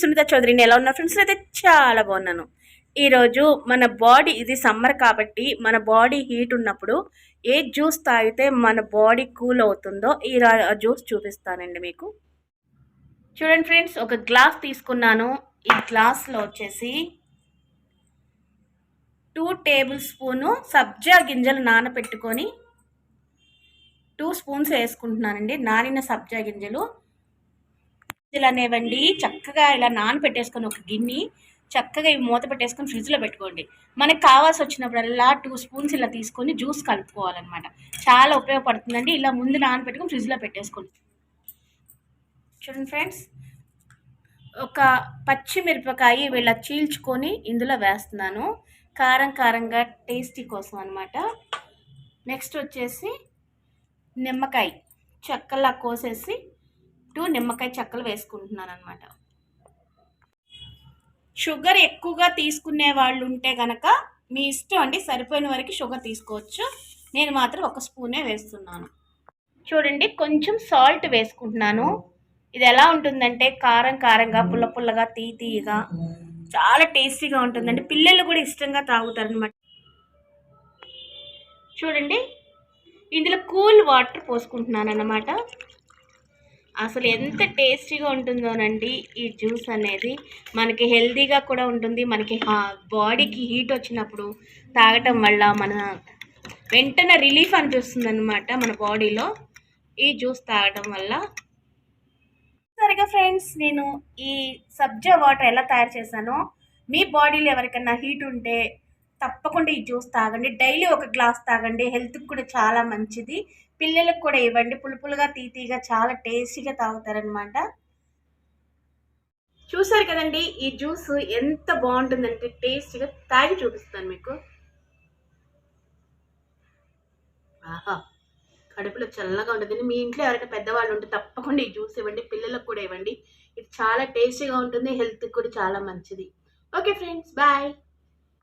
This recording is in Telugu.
సునీత చౌదరిని. ఎలా ఉన్నారు ఫ్రెండ్స్? అయితే చాలా బాగున్నాను. ఈరోజు మన బాడీ, ఇది సమ్మర్ కాబట్టి మన బాడీ హీట్ ఉన్నప్పుడు ఏ జ్యూస్ తాగితే మన బాడీ కూల్ అవుతుందో ఈ జ్యూస్ చూపిస్తానండి మీకు. చూడండి ఫ్రెండ్స్, ఒక గ్లాస్ తీసుకున్నాను. ఈ గ్లాస్లో వచ్చేసి 2 టేబుల్ స్పూను సబ్జా గింజలు నానబెట్టుకొని 2 స్పూన్స్ వేసుకుంటున్నానండి. నానిన సబ్జా గింజలు అనేవండి చక్కగా ఇలా నానబెట్టేసుకొని ఒక గిన్నె చక్కగా ఇవి మూత పెట్టేసుకొని ఫ్రిడ్జ్లో పెట్టుకోండి. మనకి కావాల్సి వచ్చినప్పుడల్లా 2 స్పూన్స్ ఇలా తీసుకొని జ్యూస్ కలుపుకోవాలన్నమాట. చాలా ఉపయోగపడుతుందండి. ఇలా ముందు నానబెట్టుకొని ఫ్రిడ్జ్లో పెట్టేసుకోండి. చూడండి ఫ్రెండ్స్, ఒక పచ్చిమిరపకాయ ఇలా చీల్చుకొని ఇందులో వేస్తున్నాను, కారంగా టేస్టీ కోసం అనమాట. నెక్స్ట్ వచ్చేసి నిమ్మకాయ చెక్కలా కోసేసి 2 నిమ్మకాయ చెక్కలు వేసుకుంటున్నాను అనమాట. షుగర్ ఎక్కువగా తీసుకునే వాళ్ళు ఉంటే కనుక మీ ఇష్టం అండి, సరిపోయిన వరకు షుగర్ తీసుకోవచ్చు. నేను మాత్రం 1 స్పూనే వేస్తున్నాను. చూడండి, కొంచెం సాల్ట్ వేసుకుంటున్నాను. ఇది ఎలా ఉంటుందంటే కారంగా పుల్లగా తీయగా చాలా టేస్టీగా ఉంటుందండి. పిల్లలు కూడా ఇష్టంగా తాగుతారు అనమాట. చూడండి, ఇందులో కూల్ వాటర్ పోసుకుంటున్నాను అన్నమాట. అసలు ఎంత టేస్టీగా ఉంటుందోనండి ఈ జ్యూస్ అనేది. మనకి హెల్తీగా కూడా ఉంటుంది. మనకి బాడీకి హీట్ వచ్చినప్పుడు తాగటం వల్ల మన వెంటనే రిలీఫ్ అనిపిస్తుంది అనమాట మన బాడీలో ఈ జ్యూస్ తాగటం వల్ల. సరిగా ఫ్రెండ్స్, నేను ఈ సబ్జా వాటర్ ఎలా తయారు చేశానో, మీ బాడీలో ఎవరికైనా హీట్ ఉంటే తప్పకుండా ఈ జ్యూస్ తాగండి. డైలీ 1 గ్లాస్ తాగండి. హెల్త్కి కూడా చాలా మంచిది. పిల్లలకు కూడా ఇవ్వండి. పులుపులుగా తీయగా చాలా టేస్టీగా తాగుతారనమాట. చూసారు కదండి, ఈ జ్యూస్ ఎంత బాగుంటుందంటే టేస్టీగా తాగి చూపిస్తాను మీకు. ఆహా, కడుపులో చల్లగా ఉంటుంది. మీ ఇంట్లో ఎవరైనా పెద్దవాళ్ళు ఉంటే తప్పకుండా ఈ జ్యూస్ ఇవ్వండి. పిల్లలకు కూడా ఇవ్వండి. ఇది చాలా టేస్టీగా ఉంటుంది. హెల్త్కి కూడా చాలా మంచిది. Okay friends, bye.